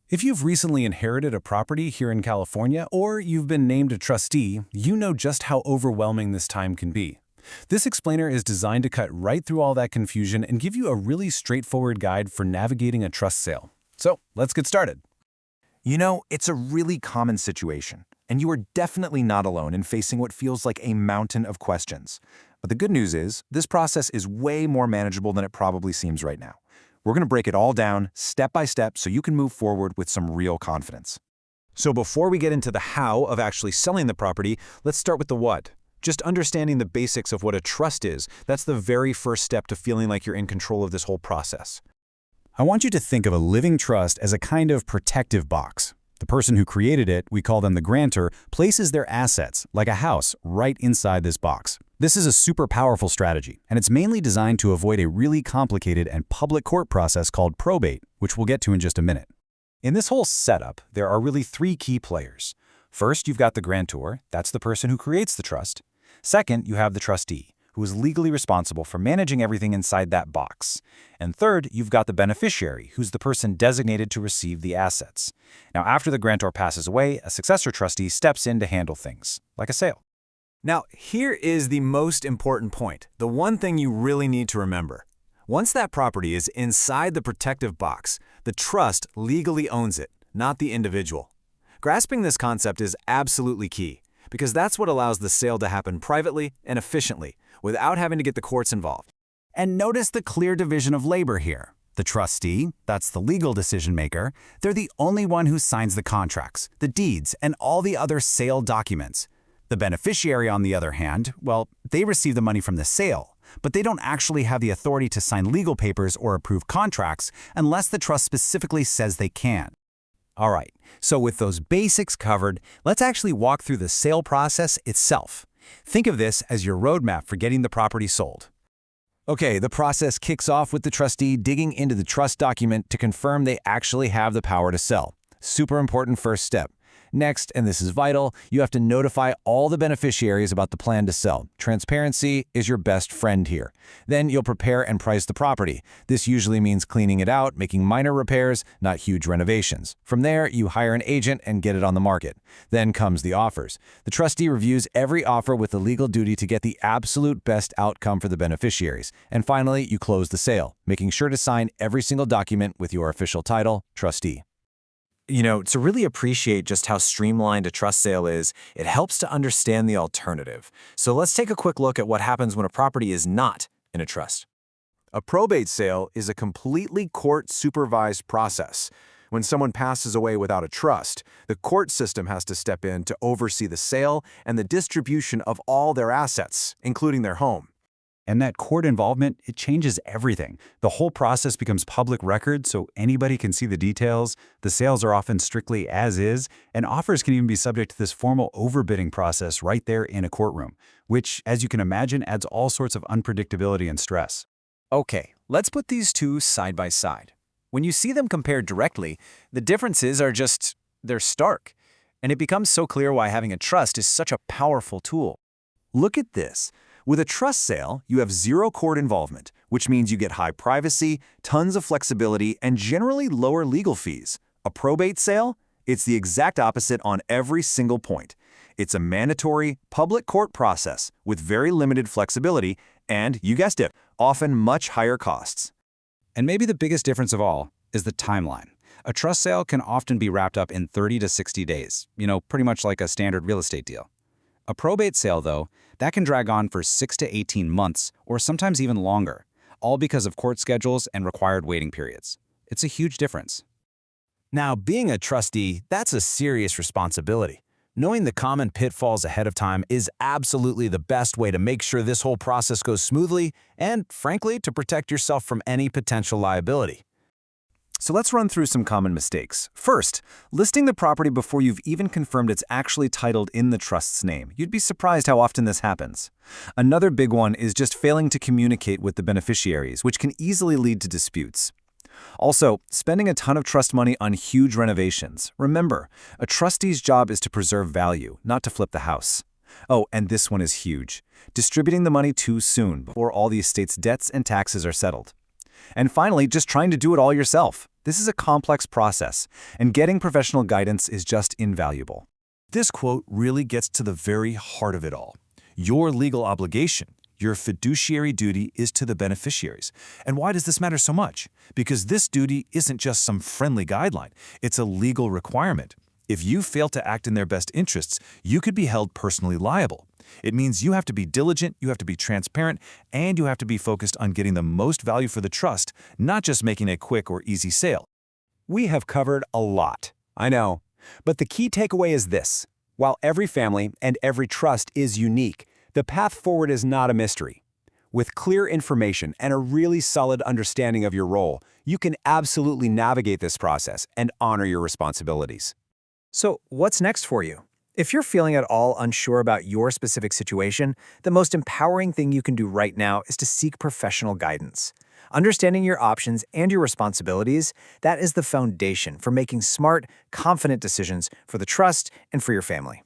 If you've recently inherited a property here in California or you've been named a trustee, you know just how overwhelming this time can be. This explainer is designed to cut right through all that confusion and give you a really straightforward guide for navigating a trust sale. So, let's get started. You know, it's a really common situation, and you are definitely not alone in facing what feels like a mountain of questions. But the good news is, this process is way more manageable than it probably seems right now. We're going to break it all down step by step so you can move forward with some real confidence. So before we get into the how of actually selling the property, let's start with the what. Just understanding the basics of what a trust is, that's the very first step to feeling like you're in control of this whole process. I want you to think of a living trust as a kind of protective box. The person who created it, we call them the grantor, places their assets, like a house, right inside this box. This is a super powerful strategy, and it's mainly designed to avoid a really complicated and public court process called probate, which we'll get to in just a minute. In this whole setup, there are really three key players. First, you've got the grantor, that's the person who creates the trust. Second, you have the trustee, who is legally responsible for managing everything inside that box. And third, you've got the beneficiary, who's the person designated to receive the assets. Now, after the grantor passes away, a successor trustee steps in to handle things, like a sale. Now, here is the most important point, the one thing you really need to remember. Once that property is inside the protective box, the trust legally owns it, not the individual. Grasping this concept is absolutely key, because that's what allows the sale to happen privately and efficiently, without having to get the courts involved. And notice the clear division of labor here. The trustee, that's the legal decision maker, they're the only one who signs the contracts, the deeds, and all the other sale documents. The beneficiary, on the other hand, well, they receive the money from the sale, but they don't actually have the authority to sign legal papers or approve contracts unless the trust specifically says they can. All right, so with those basics covered, let's actually walk through the sale process itself. Think of this as your roadmap for getting the property sold. Okay, the process kicks off with the trustee digging into the trust document to confirm they actually have the power to sell. Super important first step. Next, and this is vital, you have to notify all the beneficiaries about the plan to sell. Transparency is your best friend here. Then you'll prepare and price the property. This usually means cleaning it out, making minor repairs, not huge renovations. From there, you hire an agent and get it on the market. Then comes the offers. The trustee reviews every offer with the legal duty to get the absolute best outcome for the beneficiaries. And finally, you close the sale, making sure to sign every single document with your official title, trustee. You know, to really appreciate just how streamlined a trust sale is, it helps to understand the alternative. So let's take a quick look at what happens when a property is not in a trust. A probate sale is a completely court-supervised process. When someone passes away without a trust, the court system has to step in to oversee the sale and the distribution of all their assets, including their home. And that court involvement, it changes everything. The whole process becomes public record so anybody can see the details. The sales are often strictly as is, and offers can even be subject to this formal overbidding process right there in a courtroom, which, as you can imagine, adds all sorts of unpredictability and stress. Okay, let's put these two side by side. When you see them compared directly, the differences are they're stark. And it becomes so clear why having a trust is such a powerful tool. Look at this. With a trust sale, you have zero court involvement, which means you get high privacy, tons of flexibility, and generally lower legal fees. A probate sale? It's the exact opposite on every single point. It's a mandatory, public court process with very limited flexibility and, you guessed it, often much higher costs. And maybe the biggest difference of all is the timeline. A trust sale can often be wrapped up in 30 to 60 days, pretty much like a standard real estate deal. A probate sale, though, that can drag on for 6 to 18 months, or sometimes even longer, all because of court schedules and required waiting periods. It's a huge difference. Now, being a trustee, that's a serious responsibility. Knowing the common pitfalls ahead of time is absolutely the best way to make sure this whole process goes smoothly and, frankly, to protect yourself from any potential liability. So let's run through some common mistakes. First, listing the property before you've even confirmed it's actually titled in the trust's name. You'd be surprised how often this happens. Another big one is just failing to communicate with the beneficiaries, which can easily lead to disputes. Also, spending a ton of trust money on huge renovations. Remember, a trustee's job is to preserve value, not to flip the house. Oh, and this one is huge. Distributing the money too soon before all the estate's debts and taxes are settled. And finally, just trying to do it all yourself. This is a complex process, and getting professional guidance is just invaluable. This quote really gets to the very heart of it all. Your legal obligation, your fiduciary duty, is to the beneficiaries. And why does this matter so much? Because this duty isn't just some friendly guideline. It's a legal requirement. If you fail to act in their best interests, you could be held personally liable. It means you have to be diligent, you have to be transparent, and you have to be focused on getting the most value for the trust, not just making a quick or easy sale. We have covered a lot, I know, but the key takeaway is this. While every family and every trust is unique, the path forward is not a mystery. With clear information and a really solid understanding of your role, you can absolutely navigate this process and honor your responsibilities. So, what's next for you? If you're feeling at all unsure about your specific situation, the most empowering thing you can do right now is to seek professional guidance. Understanding your options and your responsibilities, that is the foundation for making smart, confident decisions for the trust and for your family.